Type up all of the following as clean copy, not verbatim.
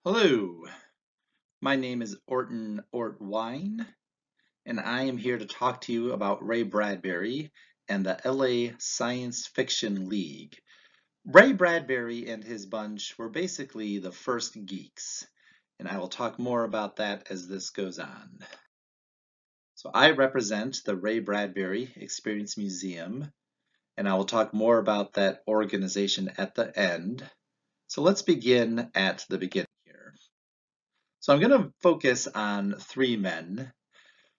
Hello, my name is Orton Ortwine, and I am here to talk to you about Ray Bradbury and the LA Science Fiction League. Ray Bradbury and his bunch were basically the first geeks, and I will talk more about that as this goes on. So I represent the Ray Bradbury Experience Museum, and I will talk more about that organization at the end. So let's begin at the beginning here. So I'm going to focus on three men.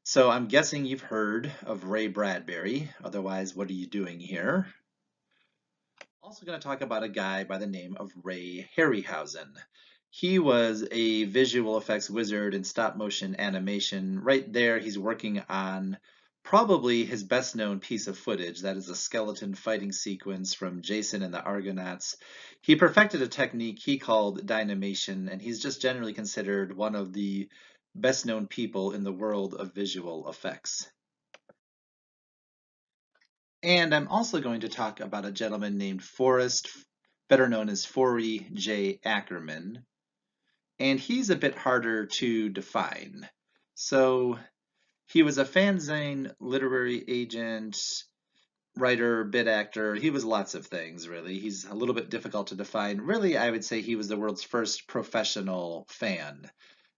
So I'm guessing you've heard of Ray Bradbury. Otherwise, what are you doing here? Also going to talk about a guy by the name of Ray Harryhausen. He was a visual effects wizard in stop motion animation. Right there, he's working on probably his best known piece of footage. That is a skeleton fighting sequence from Jason and the Argonauts. He perfected a technique he called dynamation, and he's just generally considered one of the best known people in the world of visual effects. And I'm also going to talk about a gentleman named Forrest, better known as Forry Ackerman, and he's a bit harder to define. So he was a fanzine literary agent, writer, bit actor. He was lots of things, really. He's a little bit difficult to define. Really, I would say he was the world's first professional fan.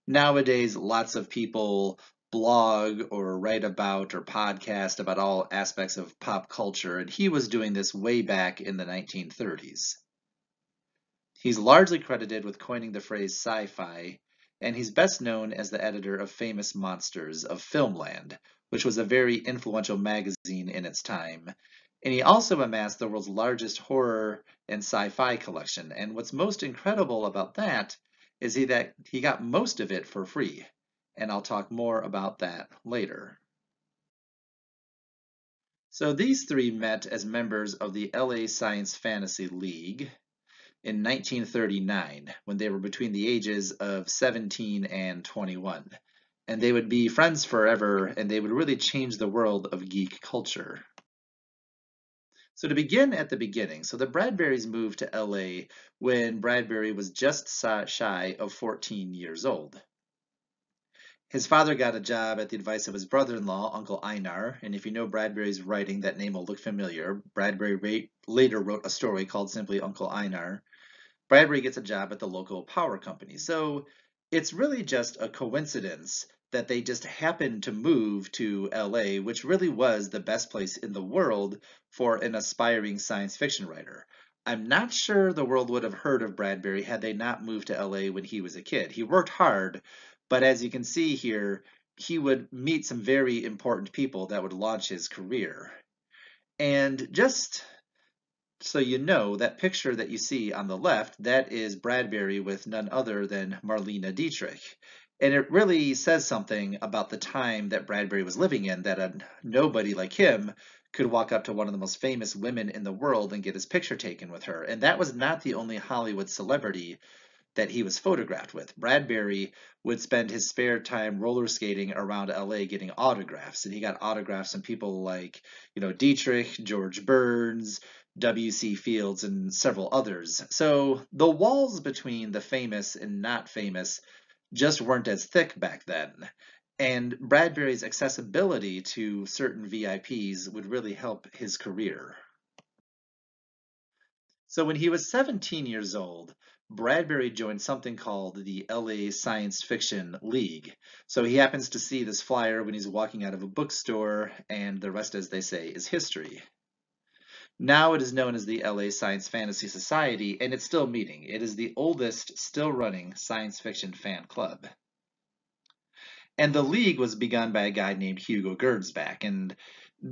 Nowadays, lots of people blog or write about or podcast about all aspects of pop culture, and he was doing this way back in the 1930s. He's largely credited with coining the phrase sci-fi, and he's best known as the editor of Famous Monsters of Filmland, which was a very influential magazine in its time. And he also amassed the world's largest horror and sci-fi collection. And what's most incredible about that is that he got most of it for free. And I'll talk more about that later. So these three met as members of the LA Science Fantasy League in 1939 when they were between the ages of 17 and 21. And they would be friends forever, and they would really change the world of geek culture. So to begin at the beginning, so the Bradburys moved to LA when Bradbury was just shy of 14 years old. His father got a job at the advice of his brother-in-law, Uncle Einar, and if you know Bradbury's writing, that name will look familiar. Bradbury later wrote a story called simply Uncle Einar. Bradbury gets a job at the local power company. So it's really just a coincidence that they just happened to move to LA, which really was the best place in the world for an aspiring science fiction writer. I'm not sure the world would have heard of Bradbury had they not moved to LA when he was a kid. He worked hard, but as you can see here, he would meet some very important people that would launch his career. And just so you know, that picture that you see on the left, that is Bradbury with none other than Marlene Dietrich. And it really says something about the time that Bradbury was living in, that a nobody like him could walk up to one of the most famous women in the world and get his picture taken with her. And that was not the only Hollywood celebrity that he was photographed with. Bradbury would spend his spare time roller skating around LA getting autographs, and he got autographs from people like, Dietrich, George Burns, W.C. Fields, and several others. So the walls between the famous and not famous just weren't as thick back then. And Bradbury's accessibility to certain VIPs would really help his career. So when he was 17 years old, Bradbury joined something called the LA Science Fiction League. So he happens to see this flyer when he's walking out of a bookstore, and the rest, as they say, is history. Now it is known as the LA Science Fantasy Society, and it's still meeting. It is the oldest still running science fiction fan club. And the league was begun by a guy named Hugo Gernsback, and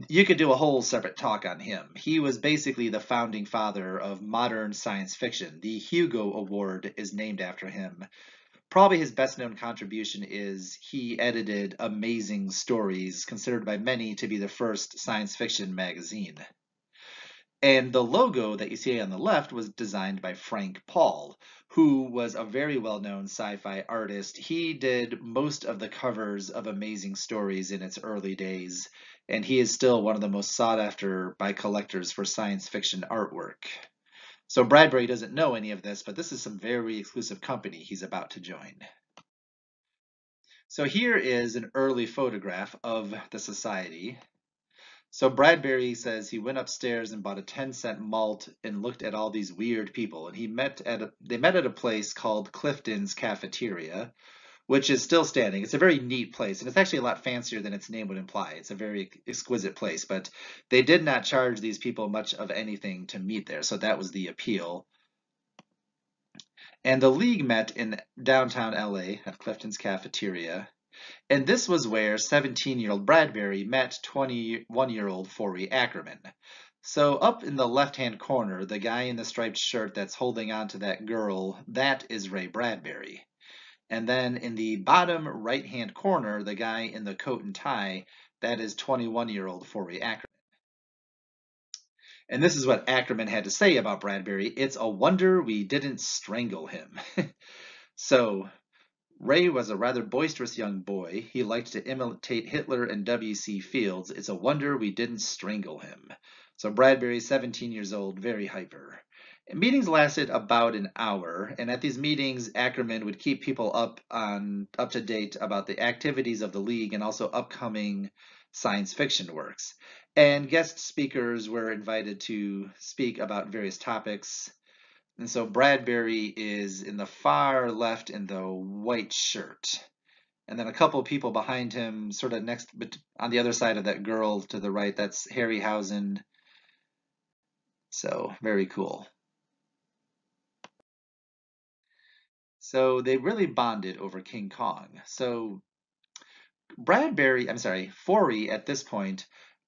you could do a whole separate talk on him. He was basically the founding father of modern science fiction. The Hugo Award is named after him. Probably his best known contribution is he edited Amazing Stories, considered by many to be the first science fiction magazine. And the logo that you see on the left was designed by Frank Paul, who was a very well-known sci-fi artist. He did most of the covers of Amazing Stories in its early days, and he is still one of the most sought after by collectors for science fiction artwork. So Bradbury doesn't know any of this, but this is some very exclusive company he's about to join. So here is an early photograph of the society. So Bradbury says he went upstairs and bought a 10-cent malt and looked at all these weird people. And they met at a place called Clifton's Cafeteria, which is still standing. It's a very neat place, and it's actually a lot fancier than its name would imply. It's a very exquisite place, but they did not charge these people much of anything to meet there, so that was the appeal. And the League met in downtown LA at Clifton's Cafeteria. And this was where 17-year-old Bradbury met 21-year-old Forry Ackerman. So up in the left-hand corner, the guy in the striped shirt that's holding on to that girl, that is Ray Bradbury. And then in the bottom right-hand corner, the guy in the coat and tie, that is 21-year-old Forry Ackerman. And this is what Ackerman had to say about Bradbury. It's a wonder we didn't strangle him. So Ray was a rather boisterous young boy. He liked to imitate Hitler and W.C. Fields. It's a wonder we didn't strangle him. So Bradbury, 17 years old, very hyper. And meetings lasted about an hour, and at these meetings, Ackerman would keep people up to date about the activities of the League and also upcoming science fiction works. And guest speakers were invited to speak about various topics. And so Bradbury is in the far left in the white shirt. And then a couple of people behind him, sort of next, but on the other side of that girl to the right, that's Harryhausen. So very cool. So they really bonded over King Kong. So Forry at this point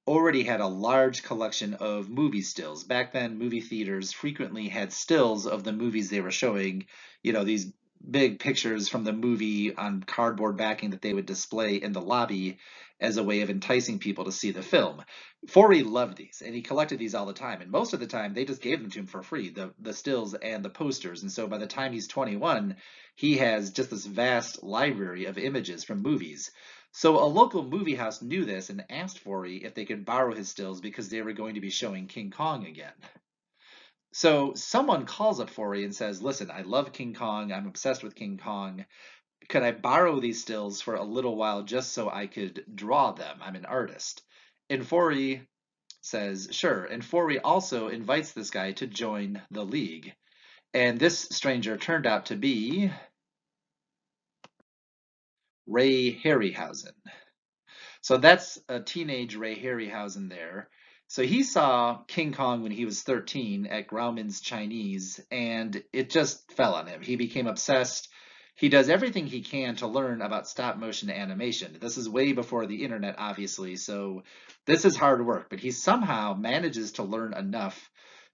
already had a large collection of movie stills. Back then, movie theaters frequently had stills of the movies they were showing, these big pictures from the movie on cardboard backing that they would display in the lobby as a way of enticing people to see the film. Forry loved these, and he collected these all the time. And most of the time, they just gave them to him for free, the stills and the posters. And so by the time he's 21, he has just this vast library of images from movies. So a local movie house knew this and asked Forry if they could borrow his stills because they were going to be showing King Kong again. So someone calls up Forry and says, listen, I love King Kong. I'm obsessed with King Kong. Could I borrow these stills for a little while just so I could draw them? I'm an artist. And Forry says, sure. And Forry also invites this guy to join the League. And this stranger turned out to be Ray Harryhausen. So that's a teenage Ray Harryhausen there. So he saw King Kong when he was 13 at Grauman's Chinese, and it just fell on him. He became obsessed. He does everything he can to learn about stop motion animation. This is way before the internet, obviously, so this is hard work, but he somehow manages to learn enough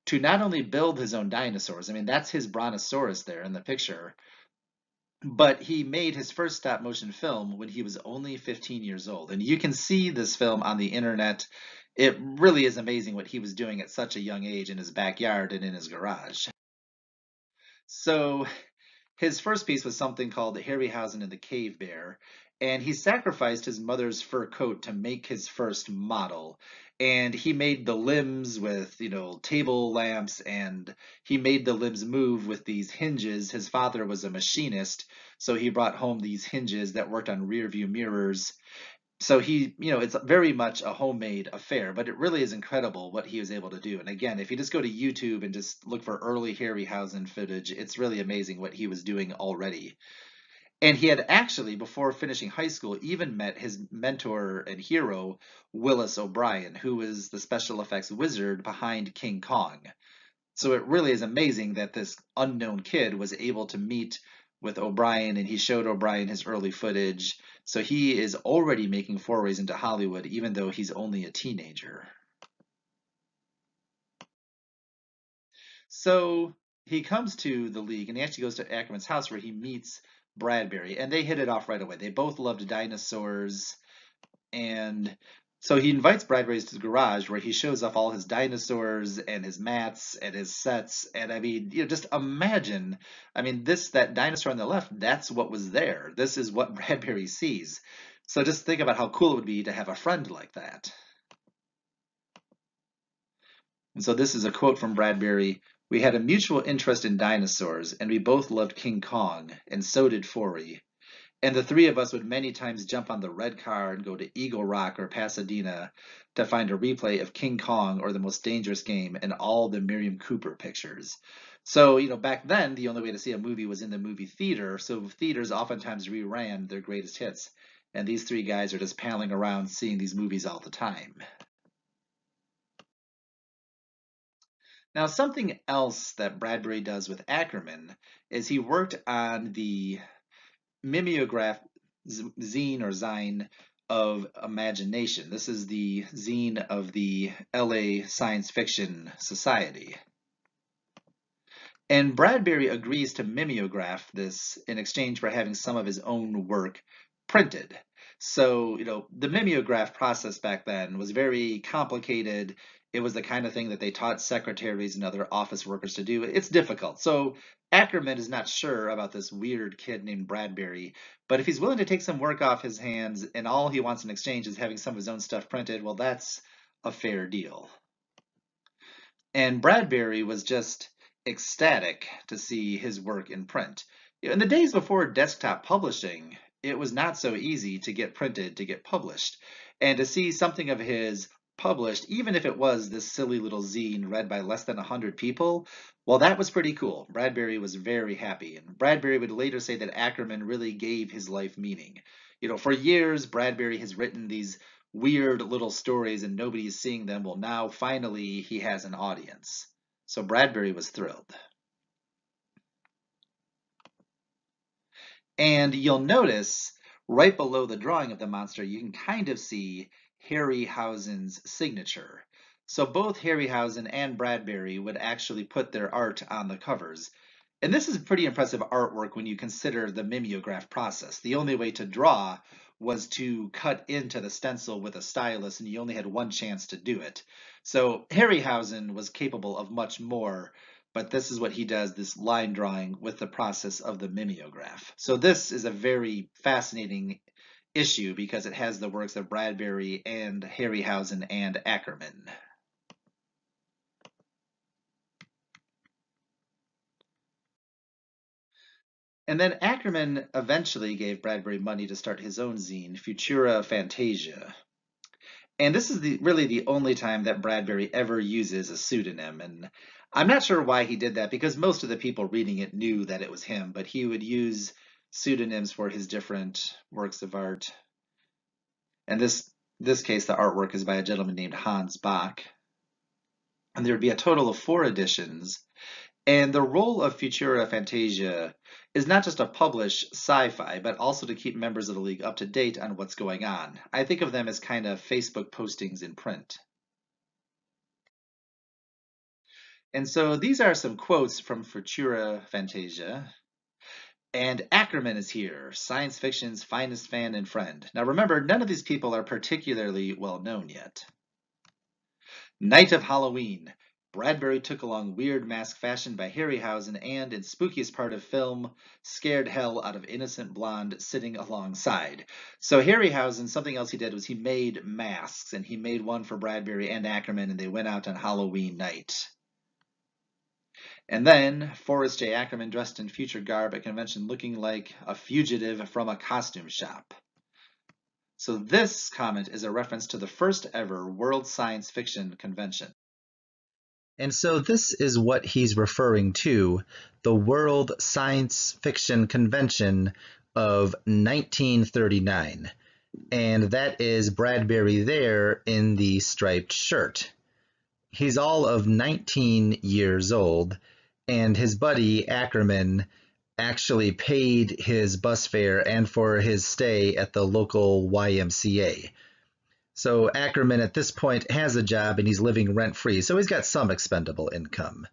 to not only build his own dinosaurs, I mean, that's his brontosaurus there in the picture, but he made his first stop motion film when he was only 15 years old. And you can see this film on the internet. It really is amazing what he was doing at such a young age in his backyard and in his garage. So his first piece was something called Harryhausen and the Cave Bear, and he sacrificed his mother's fur coat to make his first model. And he made the limbs with, table lamps, and he made the limbs move with these hinges. His father was a machinist, so he brought home these hinges that worked on rear view mirrors. So it's very much a homemade affair, but it really is incredible what he was able to do. And again, if you just go to YouTube and just look for early Harryhausen footage, it's really amazing what he was doing already. And he had actually, before finishing high school, even met his mentor and hero, Willis O'Brien, who was the special effects wizard behind King Kong. So it really is amazing that this unknown kid was able to meet with O'Brien, and he showed O'Brien his early footage. So he is already making forays into Hollywood, even though he's only a teenager. So he comes to the League, and he actually goes to Ackerman's house where he meets Bradbury, and they hit it off right away. They both loved dinosaurs, and so he invites Bradbury to the garage where he shows off all his dinosaurs and his mats and his sets. And I mean, just imagine, that dinosaur on the left, that's what was there. This is what Bradbury sees. So just think about how cool it would be to have a friend like that. And so this is a quote from Bradbury. We had a mutual interest in dinosaurs, and we both loved King Kong, and so did Forry. And the three of us would many times jump on the red car and go to Eagle Rock or Pasadena to find a replay of King Kong or The Most Dangerous Game and all the Miriam Cooper pictures. So, back then, the only way to see a movie was in the movie theater, so theaters oftentimes reran their greatest hits. And these three guys are just palling around seeing these movies all the time. Now, something else that Bradbury does with Ackerman is he worked on the mimeograph zine or zine of Imagination. This is the zine of the LA Science Fiction Society. And Bradbury agrees to mimeograph this in exchange for having some of his own work printed. So, the mimeograph process back then was very complicated. It was the kind of thing that they taught secretaries and other office workers to do. It's difficult. So Ackerman is not sure about this weird kid named Bradbury, but if he's willing to take some work off his hands and all he wants in exchange is having some of his own stuff printed, well, that's a fair deal. And Bradbury was just ecstatic to see his work in print. In the days before desktop publishing, it was not so easy to get printed, to get published. And to see something of his published, even if it was this silly little zine read by less than 100 people, well, that was pretty cool. Bradbury was very happy. And Bradbury would later say that Ackerman really gave his life meaning. For years, Bradbury has written these weird little stories and nobody's seeing them. Well, now finally he has an audience. So Bradbury was thrilled. And you'll notice right below the drawing of the monster, you can kind of see Harryhausen's signature. So both Harryhausen and Bradbury would actually put their art on the covers. And this is pretty impressive artwork when you consider the mimeograph process. The only way to draw was to cut into the stencil with a stylus, and you only had one chance to do it. So Harryhausen was capable of much more, but this is what he does, this line drawing with the process of the mimeograph. So this is a very fascinating issue because it has the works of Bradbury and Harryhausen and Ackerman. And then Ackerman eventually gave Bradbury money to start his own zine, Futura Fantasia. And this is really the only time that Bradbury ever uses a pseudonym. And I'm not sure why he did that, because most of the people reading it knew that it was him, but he would use pseudonyms for his different works of art. And this case, the artwork is by a gentleman named Hans Bach. And there would be a total of 4 editions. And the role of Futura Fantasia is not just to publish sci-fi, but also to keep members of the League up to date on what's going on. I think of them as kind of Facebook postings in print. And so these are some quotes from Futura Fantasia. And Ackerman is here, science fiction's finest fan and friend. Now remember, none of these people are particularly well known yet. Night of Halloween. Bradbury took along weird mask fashioned by Harryhausen and, in spookiest part of film, scared hell out of innocent blonde sitting alongside. So Harryhausen, something else he did was he made masks, and he made one for Bradbury and Ackerman, and they went out on Halloween night. And then Forrest J. Ackerman dressed in future garb at convention looking like a fugitive from a costume shop. So this comment is a reference to the first ever World Science Fiction Convention. And so this is what he's referring to, the World Science Fiction Convention of 1939. And that is Bradbury there in the striped shirt. He's all of 19 years old, and his buddy Ackerman actually paid his bus fare and for his stay at the local YMCA. So Ackerman at this point has a job and he's living rent-free, so he's got some expendable income.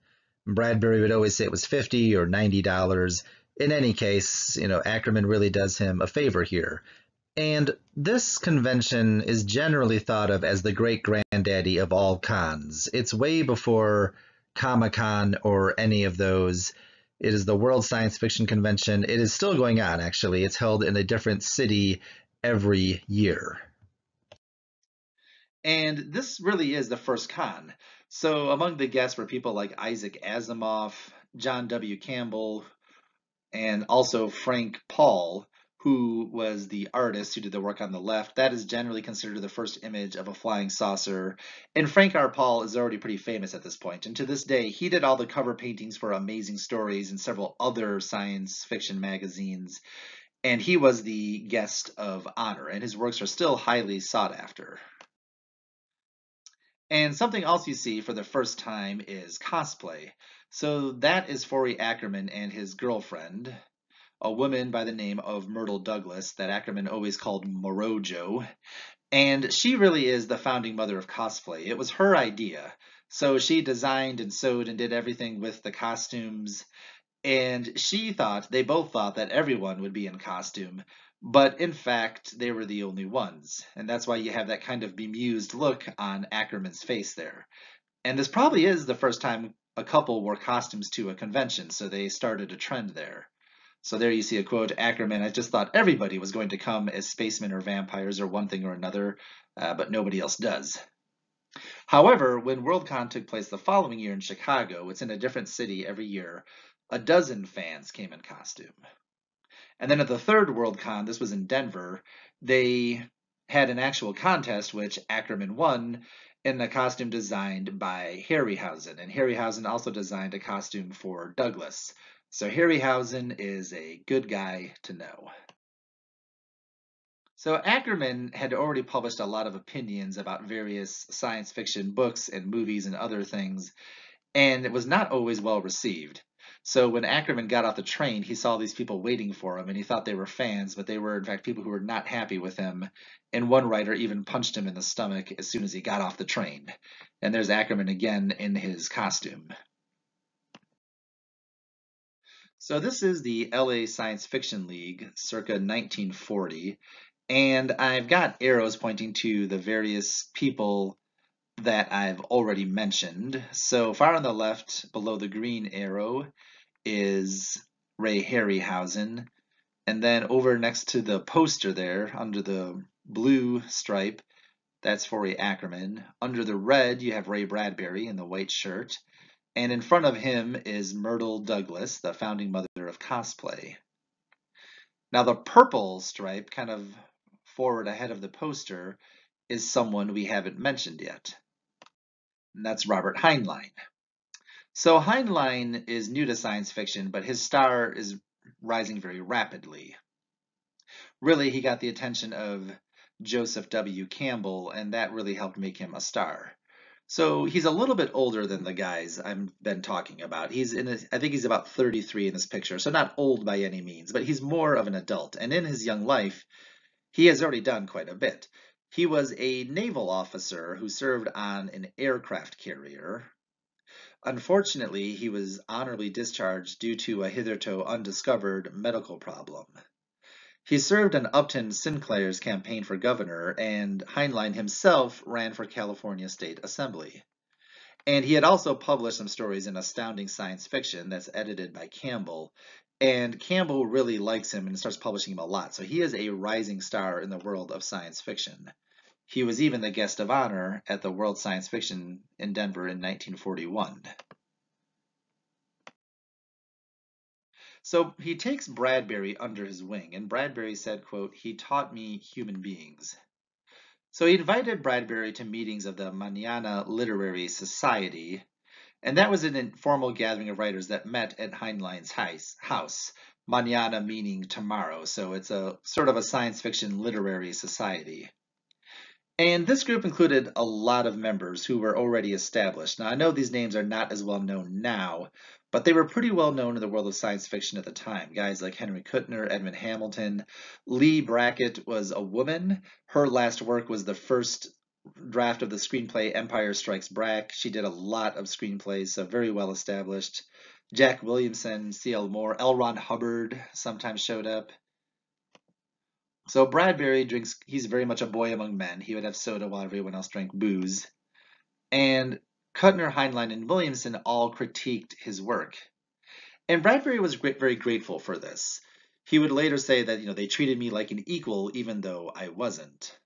Bradbury would always say it was $50 or $90. In any case, Ackerman really does him a favor here. And this convention is generally thought of as the great-granddaddy of all cons. It's way before Comic-Con or any of those. It is the World Science Fiction Convention. It is still going on, actually. It's held in a different city every year. And this really is the first con. So among the guests were people like Isaac Asimov, John W. Campbell, and also Frank Paul, who was the artist who did the work on the left. That is generally considered the first image of a flying saucer. And Frank R. Paul is already pretty famous at this point. And to this day, he did all the cover paintings for Amazing Stories and several other science fiction magazines. And he was the guest of honor, and his works are still highly sought after. And something else you see for the first time is cosplay. So that is Forry Ackerman and his girlfriend, a woman by the name of Myrtle Douglas that Ackerman always called Morojo. And she really is the founding mother of cosplay. It was her idea. So she designed and sewed and did everything with the costumes. And they both thought that everyone would be in costume. But in fact, they were the only ones. And that's why you have that kind of bemused look on Ackerman's face there. And this probably is the first time a couple wore costumes to a convention, so they started a trend there. So there you see a quote, Ackerman, I just thought everybody was going to come as spacemen or vampires or one thing or another, but nobody else does. However, when Worldcon took place the following year in Chicago, it's in a different city every year, a dozen fans came in costume. And then at the third Worldcon, this was in Denver, they had an actual contest which Ackerman won in a costume designed by Harryhausen. And Harryhausen also designed a costume for Douglas. So Harryhausen is a good guy to know. So Ackerman had already published a lot of opinions about various science fiction books and movies and other things, and it was not always well received. So when Ackerman got off the train, he saw these people waiting for him, and he thought they were fans, but they were in fact people who were not happy with him. And one writer even punched him in the stomach as soon as he got off the train. And there's Ackerman again in his costume. So this is the LA Science Fiction League, circa 1940, and I've got arrows pointing to the various people that I've already mentioned. So far on the left, below the green arrow, is Ray Harryhausen, and then over next to the poster there, under the blue stripe, that's Forry Ackerman. Under the red, you have Ray Bradbury in the white shirt. And in front of him is Myrtle Douglas, the founding mother of cosplay. Now the purple stripe, kind of forward ahead of the poster, is someone we haven't mentioned yet. And that's Robert Heinlein. So Heinlein is new to science fiction, but his star is rising very rapidly. Really, he got the attention of Joseph W. Campbell, and that really helped make him a star. So he's a little bit older than the guys I've been talking about. I think he's about 33 in this picture, so not old by any means, but he's more of an adult. And in his young life, he has already done quite a bit. He was a naval officer who served on an aircraft carrier. Unfortunately, he was honorably discharged due to a hitherto undiscovered medical problem. He served in Upton Sinclair's campaign for governor, and Heinlein himself ran for California State Assembly. And he had also published some stories in Astounding Science Fiction that's edited by Campbell. And Campbell really likes him and starts publishing him a lot. So he is a rising star in the world of science fiction. He was even the guest of honor at the World Science Fiction in Denver in 1941. So he takes Bradbury under his wing, and Bradbury said, quote, "He taught me human beings." So he invited Bradbury to meetings of the Manana Literary Society, and that was an informal gathering of writers that met at Heinlein's house, Manana meaning tomorrow, so it's a sort of a science fiction literary society. And this group included a lot of members who were already established. Now, I know these names are not as well known now, but they were pretty well known in the world of science fiction at the time. Guys like Henry Kuttner, Edmund Hamilton. Lee Brackett was a woman. Her last work was the first draft of the screenplay Empire Strikes Back. She did a lot of screenplays, so very well established. Jack Williamson, C.L. Moore, L. Ron Hubbard sometimes showed up. So Bradbury he's very much a boy among men. He would have soda while everyone else drank booze. And Kuttner, Heinlein, and Williamson all critiqued his work. And Bradbury was very grateful for this. He would later say that, they treated me like an equal even though I wasn't.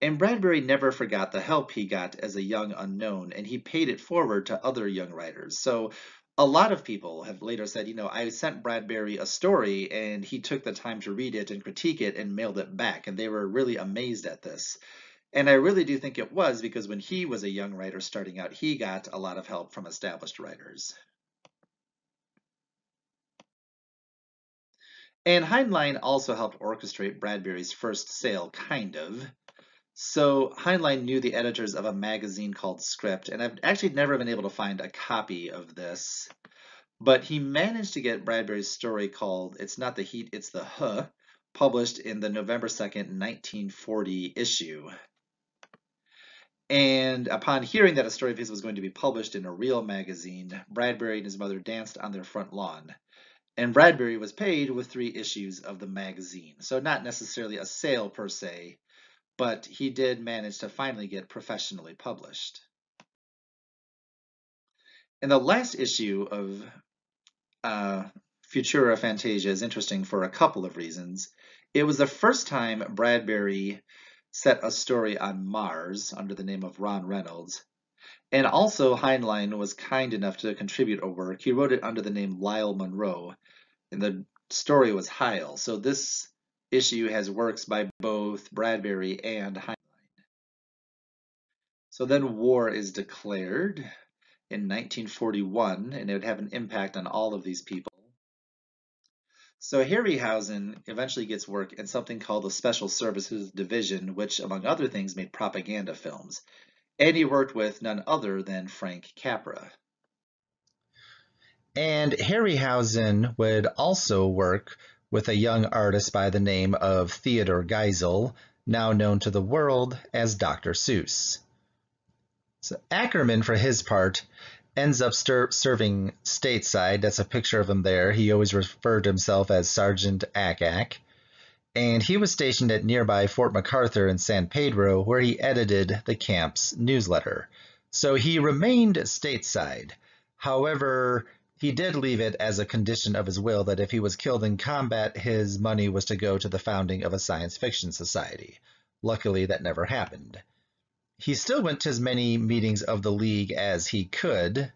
And Bradbury never forgot the help he got as a young unknown, and he paid it forward to other young writers. So a lot of people have later said, I sent Bradbury a story and he took the time to read it and critique it and mailed it back, and they were really amazed at this. And I really do think it was because when he was a young writer starting out, he got a lot of help from established writers. And Heinlein also helped orchestrate Bradbury's first sale, kind of. So Heinlein knew the editors of a magazine called Script, and I've actually never been able to find a copy of this, but he managed to get Bradbury's story called It's Not the Heat, It's the Huh, published in the November 2nd, 1940 issue. And upon hearing that a story of his was going to be published in a real magazine, Bradbury and his mother danced on their front lawn. And Bradbury was paid with 3 issues of the magazine. So not necessarily a sale per se, but he did manage to finally get professionally published. And the last issue of Futura Fantasia is interesting for a couple of reasons. It was the first time Bradbury set a story on Mars under the name of Ron Reynolds. And also Heinlein was kind enough to contribute a work. He wrote it under the name Lyle Monroe, and the story was Heil. So this issue has works by both Bradbury and Heinlein. So then war is declared in 1941, and it would have an impact on all of these people. So Harryhausen eventually gets work in something called the Special Services Division, which, among other things, made propaganda films. And he worked with none other than Frank Capra. And Harryhausen would also work with a young artist by the name of Theodore Geisel, now known to the world as Dr. Seuss. So Ackerman, for his part, ends up serving stateside. That's a picture of him there. He always referred to himself as Sergeant Ack. And he was stationed at nearby Fort MacArthur in San Pedro, where he edited the camp's newsletter. So he remained stateside. However, he did leave it as a condition of his will that if he was killed in combat, his money was to go to the founding of a science fiction society. Luckily, that never happened. He still went to as many meetings of the League as he could,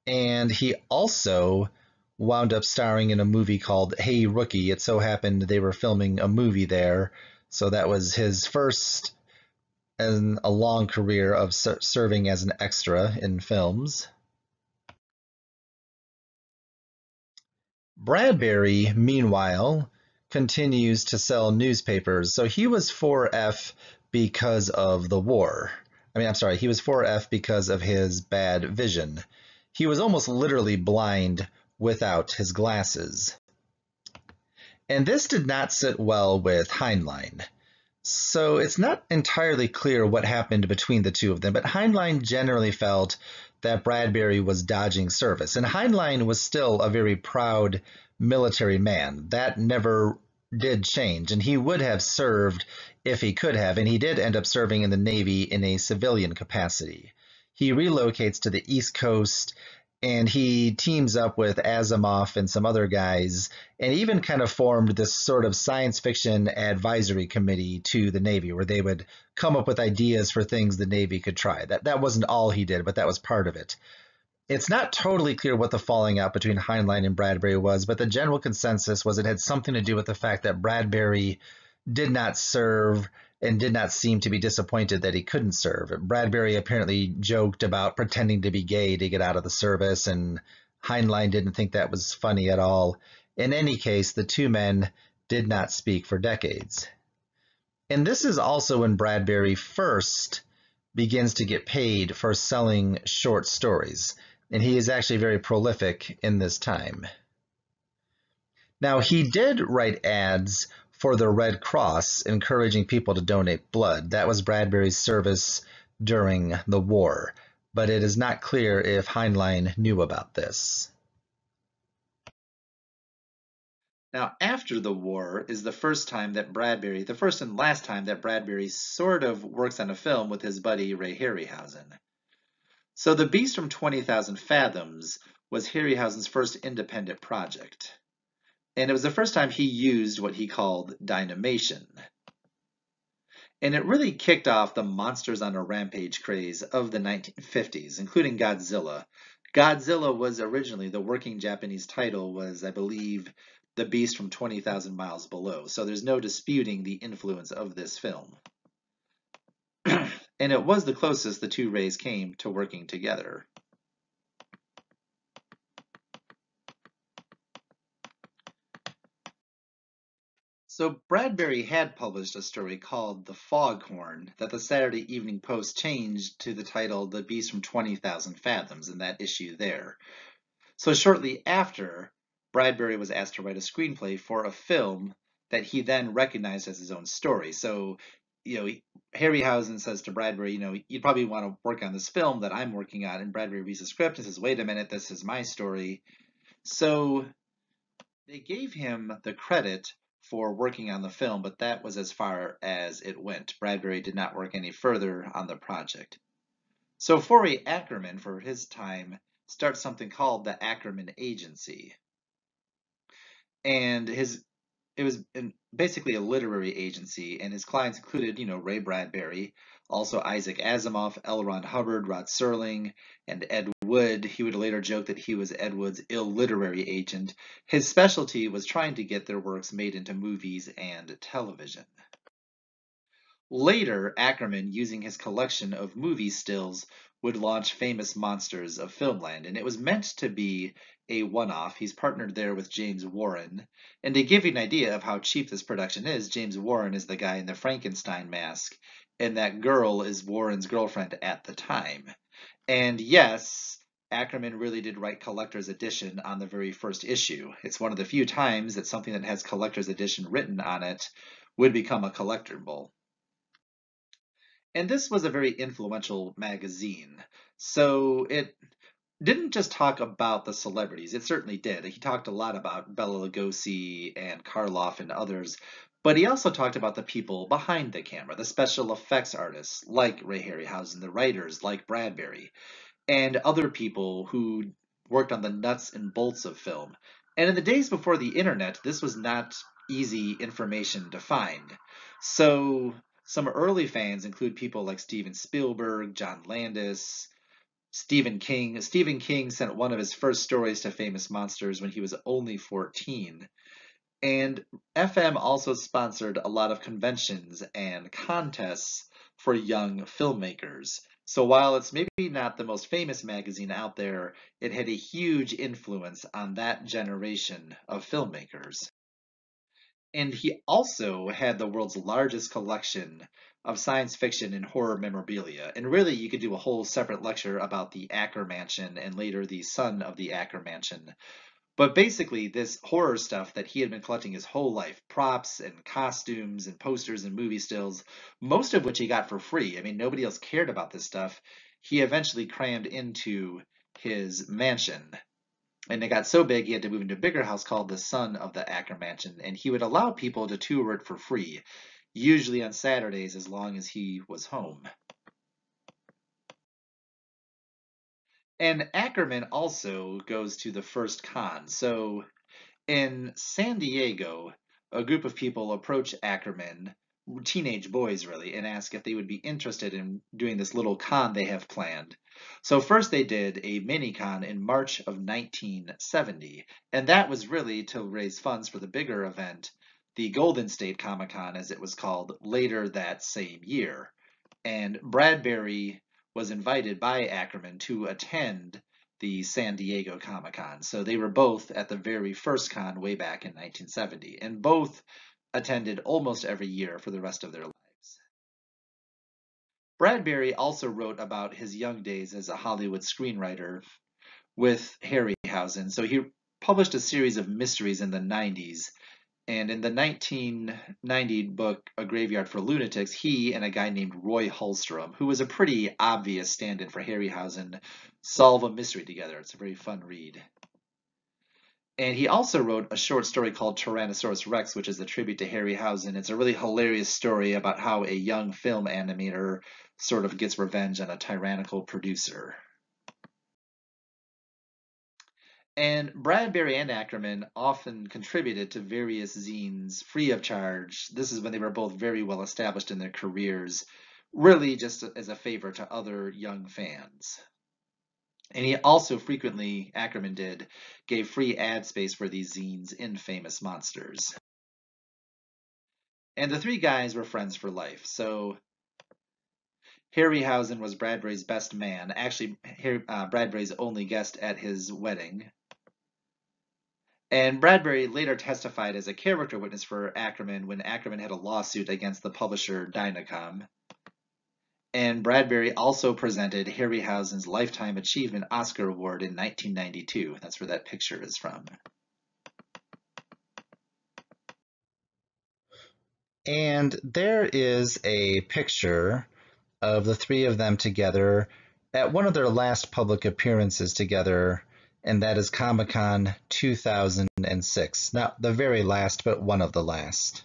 and he also wound up starring in a movie called Hey Rookie. It so happened they were filming a movie there, so that was his first in a long career of serving as an extra in films. Bradbury, meanwhile, continues to sell newspapers. So he was 4F because of the war. He was 4F because of his bad vision. He was almost literally blind without his glasses. And this did not sit well with Heinlein. So it's not entirely clear what happened between the two of them, but Heinlein generally felt that Bradbury was dodging service. And Heinlein was still a very proud military man. That never did change, and he would have served if he could have, and he did end up serving in the Navy in a civilian capacity. He relocates to the East Coast, and he teams up with Asimov and some other guys, and even kind of formed this sort of science fiction advisory committee to the Navy, where they would come up with ideas for things the Navy could try. That wasn't all he did, but that was part of it. It's not totally clear what the falling out between Heinlein and Bradbury was, but the general consensus was it had something to do with the fact that Bradbury did not serve and did not seem to be disappointed that he couldn't serve. Bradbury apparently joked about pretending to be gay to get out of the service, and Heinlein didn't think that was funny at all. In any case, the two men did not speak for decades. And this is also when Bradbury first begins to get paid for selling short stories, and he is actually very prolific in this time. Now, he did write ads for the Red Cross, encouraging people to donate blood. That was Bradbury's service during the war, but it is not clear if Heinlein knew about this. Now, after the war is the first and last time that Bradbury sort of works on a film with his buddy Ray Harryhausen. So The Beast from 20,000 Fathoms was Harryhausen's first independent project. And it was the first time he used what he called dynamation. And it really kicked off the monsters on a rampage craze of the 1950s, including Godzilla. Godzilla was originally, the working Japanese title was, I believe, The Beast from 20,000 Miles Below. So there's no disputing the influence of this film. And it was the closest the two rays came to working together. So Bradbury had published a story called The Foghorn that the Saturday Evening Post changed to the title The Beast from 20,000 Fathoms in that issue there. So shortly after, Bradbury was asked to write a screenplay for a film that he then recognized as his own story. So, Harryhausen says to Bradbury, you'd probably want to work on this film that I'm working on. And Bradbury reads the script and says, wait a minute, this is my story. So they gave him the credit for working on the film, but that was as far as it went. Bradbury did not work any further on the project. So Forry Ackerman, for his time, starts something called the Ackerman Agency. And it was basically a literary agency, and his clients included, Ray Bradbury, also Isaac Asimov, L. Ron Hubbard, Rod Serling, and Ed Wood. He would later joke that he was Ed Wood's literary agent. His specialty was trying to get their works made into movies and television. Later, Ackerman, using his collection of movie stills, would launch Famous Monsters of Filmland, and it was meant to be a one-off. He's partnered there with James Warren. And to give you an idea of how cheap this production is, James Warren is the guy in the Frankenstein mask, and that girl is Warren's girlfriend at the time. And yes, Ackerman really did write collector's edition on the very first issue. It's one of the few times that something that has collector's edition written on it would become a collectible. And this was a very influential magazine. So it didn't just talk about the celebrities. It certainly did. He talked a lot about Bela Lugosi and Karloff and others, but he also talked about the people behind the camera, the special effects artists like Ray Harryhausen, the writers like Bradbury, and other people who worked on the nuts and bolts of film. And in the days before the internet, this was not easy information to find. So some early fans include people like Steven Spielberg, John Landis, Stephen King. Stephen King sent one of his first stories to Famous Monsters when he was only 14. And FM also sponsored a lot of conventions and contests for young filmmakers. So while it's maybe not the most famous magazine out there, it had a huge influence on that generation of filmmakers. And he also had the world's largest collection of science fiction and horror memorabilia. And really, you could do a whole separate lecture about the Ackermansion and later the son of the Ackermansion. But basically, this horror stuff that he had been collecting his whole life, props and costumes and posters and movie stills, most of which he got for free. I mean, nobody else cared about this stuff. He eventually crammed into his mansion. And it got so big, he had to move into a bigger house called the Son of the Ackermansion. And he would allow people to tour it for free, usually on Saturdays as long as he was home. And Ackerman also goes to the first con. So in San Diego, a group of people approach Ackerman, teenage boys really, and ask if they would be interested in doing this little con they have planned. So first they did a mini con in March of 1970, and that was really to raise funds for the bigger event, the Golden State Comic Con as it was called, later that same year. And Bradbury was invited by Ackerman to attend the San Diego Comic-Con. So they were both at the very first con way back in 1970, and both attended almost every year for the rest of their lives. Bradbury also wrote about his young days as a Hollywood screenwriter with Harryhausen. So he published a series of mysteries in the 90s. And in the 1990 book, A Graveyard for Lunatics, he and a guy named Roy Hallstrom, who was a pretty obvious stand-in for Harryhausen, solve a mystery together. It's a very fun read. And he also wrote a short story called Tyrannosaurus Rex, which is a tribute to Harryhausen. It's a really hilarious story about how a young film animator sort of gets revenge on a tyrannical producer. And Bradbury and Ackerman often contributed to various zines free of charge. This is when they were both very well established in their careers, really just as a favor to other young fans. And he also frequently, Ackerman did, gave free ad space for these zines in Famous Monsters. And the three guys were friends for life. So Harryhausen was Bradbury's best man, actually Bradbury's only guest at his wedding. And Bradbury later testified as a character witness for Ackerman when Ackerman had a lawsuit against the publisher Dynacom. And Bradbury also presented Harryhausen's Lifetime Achievement Oscar Award in 1992. That's where that picture is from. And there is a picture of the three of them together at one of their last public appearances together, and that is Comic-Con 2006. Not the very last, but one of the last.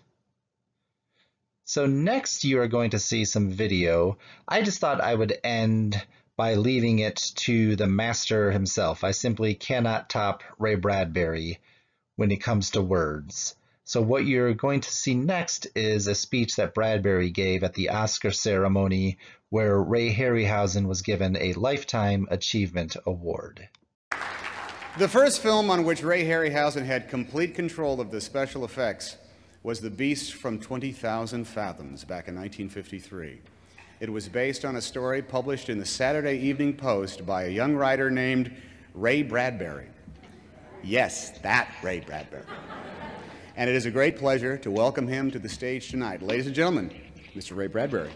So next you are going to see some video. I just thought I would end by leaving it to the master himself. I simply cannot top Ray Bradbury when it comes to words. So what you're going to see next is a speech that Bradbury gave at the Oscar ceremony where Ray Harryhausen was given a Lifetime Achievement Award. The first film on which Ray Harryhausen had complete control of the special effects was The Beast from 20,000 Fathoms back in 1953. It was based on a story published in the Saturday Evening Post by a young writer named Ray Bradbury. Yes, that Ray Bradbury. And it is a great pleasure to welcome him to the stage tonight. Ladies and gentlemen, Mr. Ray Bradbury.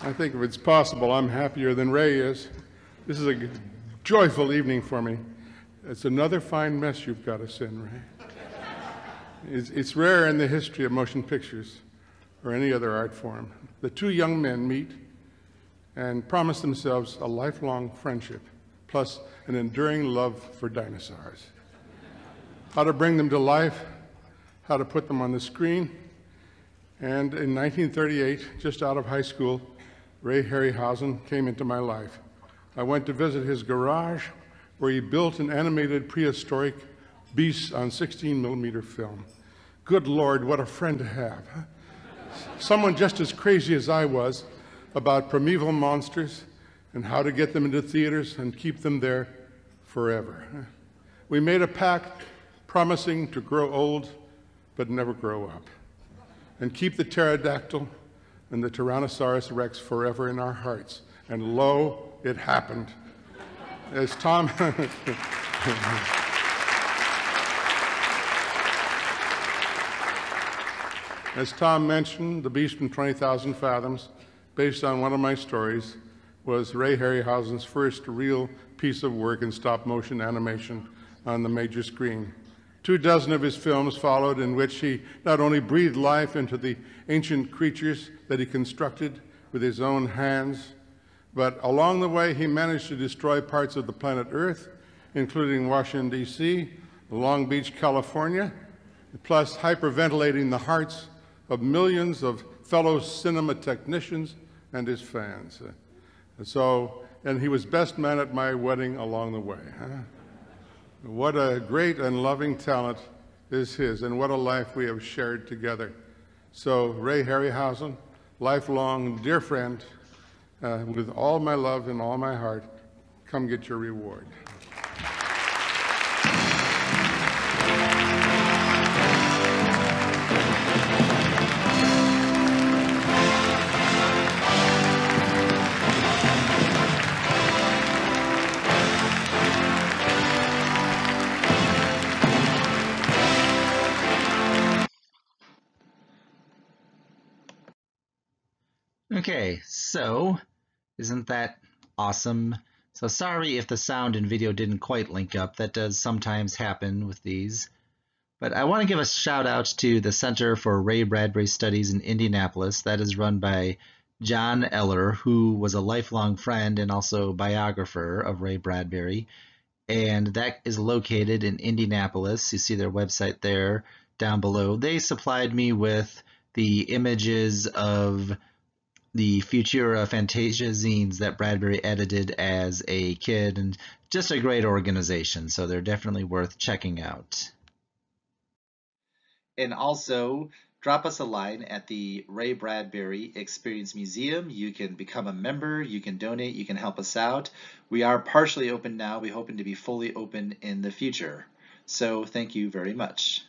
I think if it's possible, I'm happier than Ray is. This is a joyful evening for me. It's another fine mess you've got us in, Ray. It's rare in the history of motion pictures or any other art form. The two young men meet and promise themselves a lifelong friendship, plus an enduring love for dinosaurs. How to bring them to life, how to put them on the screen. And in 1938, just out of high school, Ray Harryhausen came into my life. I went to visit his garage where he built an animated prehistoric beast on 16mm film. Good Lord, what a friend to have. Someone just as crazy as I was about primeval monsters and how to get them into theaters and keep them there forever. We made a pact promising to grow old but never grow up, and keep the pterodactyl and the Tyrannosaurus Rex forever in our hearts. And lo, it happened. As Tom As Tom mentioned, The Beast from 20,000 Fathoms, based on one of my stories, was Ray Harryhausen's first real piece of work in stop-motion animation on the major screen. 24 of his films followed, in which he not only breathed life into the ancient creatures that he constructed with his own hands, but along the way he managed to destroy parts of the planet Earth, including Washington, D.C., Long Beach, California, plus hyperventilating the hearts of millions of fellow cinema technicians and his fans. And he was best man at my wedding along the way. What a great and loving talent is his, and what a life we have shared together. So, Ray Harryhausen, lifelong dear friend, with all my love and all my heart, come get your reward. Okay, so isn't that awesome? So sorry if the sound and video didn't quite link up. That does sometimes happen with these. But I want to give a shout out to the Center for Ray Bradbury Studies in Indianapolis. That is run by John Eller, who was a lifelong friend and also biographer of Ray Bradbury. and that is located in Indianapolis. You see their website there down below. They supplied me with the images of the Futura Fantasia zines that Bradbury edited as a kid, and just a great organization, so they're definitely worth checking out. And also, drop us a line at the Ray Bradbury Experience Museum. You can become a member, you can donate, you can help us out. We are partially open now. We're hoping to be fully open in the future. So thank you very much.